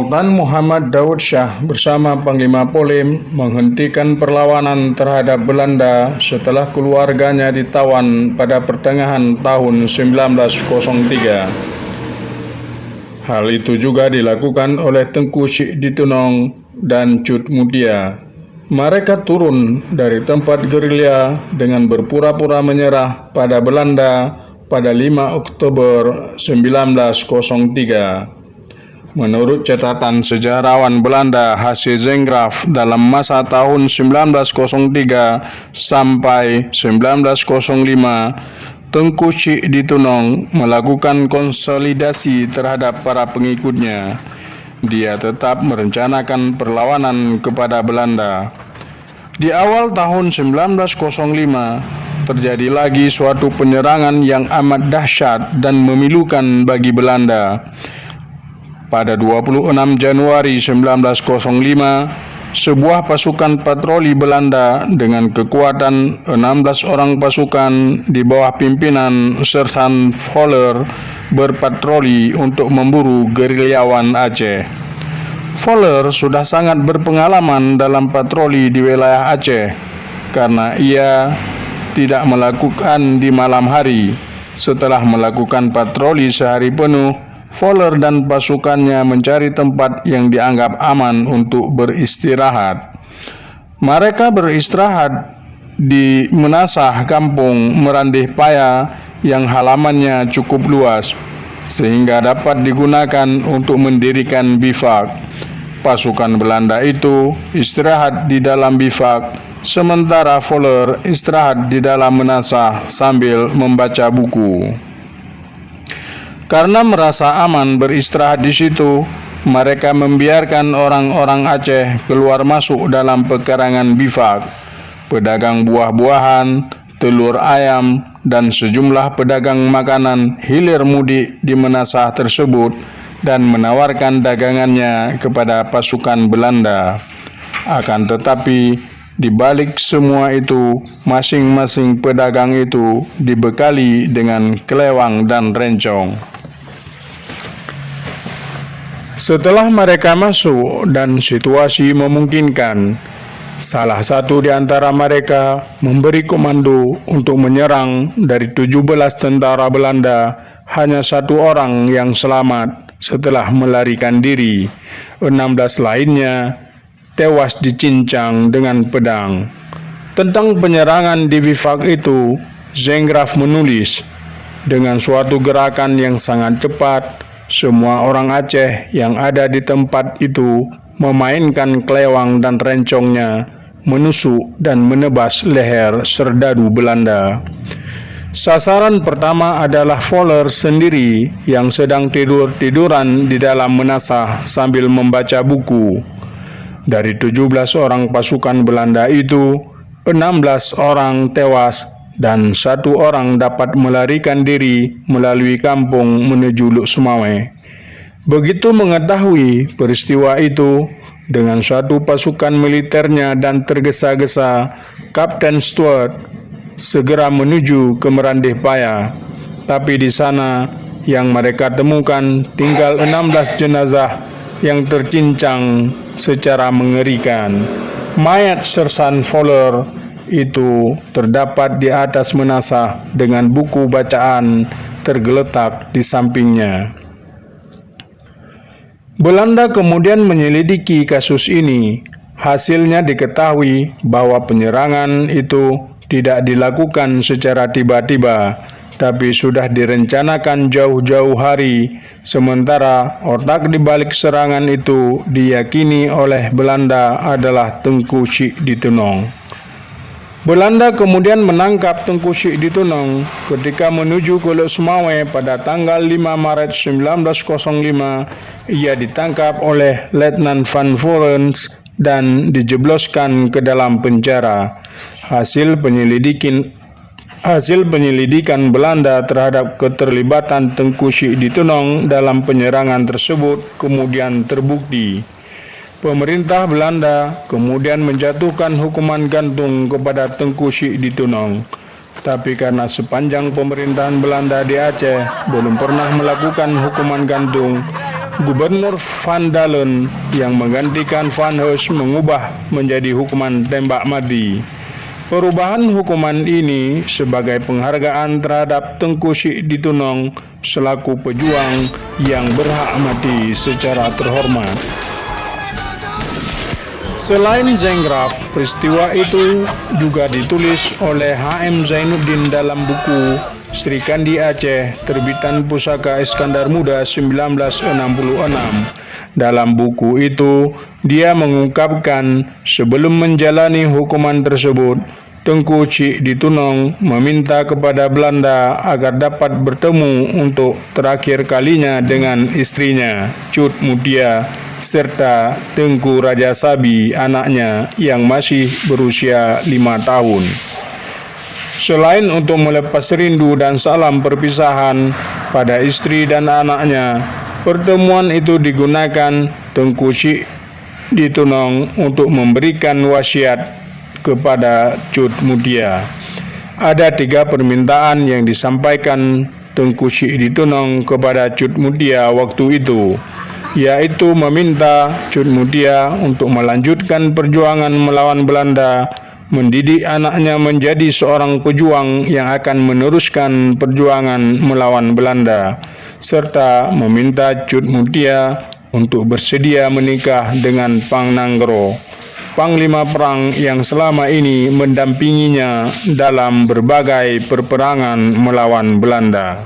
Sultan Muhammad Daud Shah bersama Panglima Polim menghentikan perlawanan terhadap Belanda setelah keluarganya ditawan pada pertengahan tahun 1903. Hal itu juga dilakukan oleh Tengku Syek Ditunong dan Cut Mutia. Mereka turun dari tempat gerilya dengan berpura-pura menyerah pada Belanda pada 5 Oktober 1903. Menurut catatan sejarawan Belanda H.C. Zengraf, dalam masa tahun 1903 sampai 1905, Tengku Syek Ditunong melakukan konsolidasi terhadap para pengikutnya. Dia tetap merencanakan perlawanan kepada Belanda. Di awal tahun 1905, terjadi lagi suatu penyerangan yang amat dahsyat dan memilukan bagi Belanda. Pada 26 Januari 1905, sebuah pasukan patroli Belanda dengan kekuatan 16 orang pasukan di bawah pimpinan Sersan Voller berpatroli untuk memburu gerilyawan Aceh. Voller sudah sangat berpengalaman dalam patroli di wilayah Aceh karena ia tidak melakukan di malam hari. Setelah melakukan patroli sehari penuh, Voller dan pasukannya mencari tempat yang dianggap aman untuk beristirahat. Mereka beristirahat di Menasah Kampung Merandih Paya yang halamannya cukup luas, sehingga dapat digunakan untuk mendirikan bivak. Pasukan Belanda itu istirahat di dalam bivak, sementara Voller istirahat di dalam Menasah sambil membaca buku. Karena merasa aman beristirahat di situ, mereka membiarkan orang-orang Aceh keluar masuk dalam pekarangan bivak. Pedagang buah-buahan, telur ayam, dan sejumlah pedagang makanan hilir mudik di Menasah tersebut dan menawarkan dagangannya kepada pasukan Belanda. Akan tetapi, di balik semua itu, masing-masing pedagang itu dibekali dengan kelewang dan rencong. Setelah mereka masuk dan situasi memungkinkan, salah satu di antara mereka memberi komando untuk menyerang. Dari 17 tentara Belanda, hanya 1 orang yang selamat setelah melarikan diri. 16 lainnya tewas dicincang dengan pedang. Tentang penyerangan di bivak itu, Zengraf menulis, dengan suatu gerakan yang sangat cepat, semua orang Aceh yang ada di tempat itu memainkan kelewang dan rencongnya, menusuk dan menebas leher serdadu Belanda. Sasaran pertama adalah Voller sendiri yang sedang tidur-tiduran di dalam Menasah sambil membaca buku. Dari 17 orang pasukan Belanda itu, 16 orang tewas dan 1 orang dapat melarikan diri melalui kampung menuju Luk Sumawe. Begitu mengetahui peristiwa itu, dengan suatu pasukan militernya dan tergesa-gesa, Kapten Stuart segera menuju ke Merandih Paya. Tapi di sana yang mereka temukan tinggal 16 jenazah yang tercincang secara mengerikan. Mayat Sersan Voller itu terdapat di atas Menasah dengan buku bacaan tergeletak di sampingnya. Belanda kemudian menyelidiki kasus ini. Hasilnya diketahui bahwa penyerangan itu tidak dilakukan secara tiba-tiba, tapi sudah direncanakan jauh-jauh hari. Sementara otak di balik serangan itu diyakini oleh Belanda adalah Tengku Syek Ditunong. Belanda kemudian menangkap Tengku Syek Ditunong ketika menuju ke Luk Sumawe pada tanggal 5 Maret 1905. Ia ditangkap oleh Letnan Van Voorens dan dijebloskan ke dalam penjara. Hasil penyelidikan Belanda terhadap keterlibatan Tengku Syek Ditunong dalam penyerangan tersebut kemudian terbukti. Pemerintah Belanda kemudian menjatuhkan hukuman gantung kepada Tengku Syek Ditunong. Tapi karena sepanjang pemerintahan Belanda di Aceh belum pernah melakukan hukuman gantung, Gubernur Van Dalen yang menggantikan Van Hees mengubah menjadi hukuman tembak mati. Perubahan hukuman ini sebagai penghargaan terhadap Tengku Syek Ditunong selaku pejuang yang berhak mati secara terhormat. Selain Zengraf, peristiwa itu juga ditulis oleh H.M. Zainuddin dalam buku Sri Kandi Aceh, terbitan Pusaka Iskandar Muda 1966. Dalam buku itu, dia mengungkapkan sebelum menjalani hukuman tersebut, Tengku Syek Ditunong meminta kepada Belanda agar dapat bertemu untuk terakhir kalinya dengan istrinya, Cut Mutia, serta Tengku Raja Sabi, anaknya yang masih berusia 5 tahun. Selain untuk melepas rindu dan salam perpisahan pada istri dan anaknya, pertemuan itu digunakan Tengku Syek Ditunong untuk memberikan wasiat kepada Cut Mutia. Ada 3 permintaan yang disampaikan Tengku Syek Ditunong kepada Cut Mutia waktu itu, yaitu meminta Cut Mutia untuk melanjutkan perjuangan melawan Belanda, mendidik anaknya menjadi seorang pejuang yang akan meneruskan perjuangan melawan Belanda, serta meminta Cut Mutia untuk bersedia menikah dengan Pang Nanggro, panglima perang yang selama ini mendampinginya dalam berbagai peperangan melawan Belanda.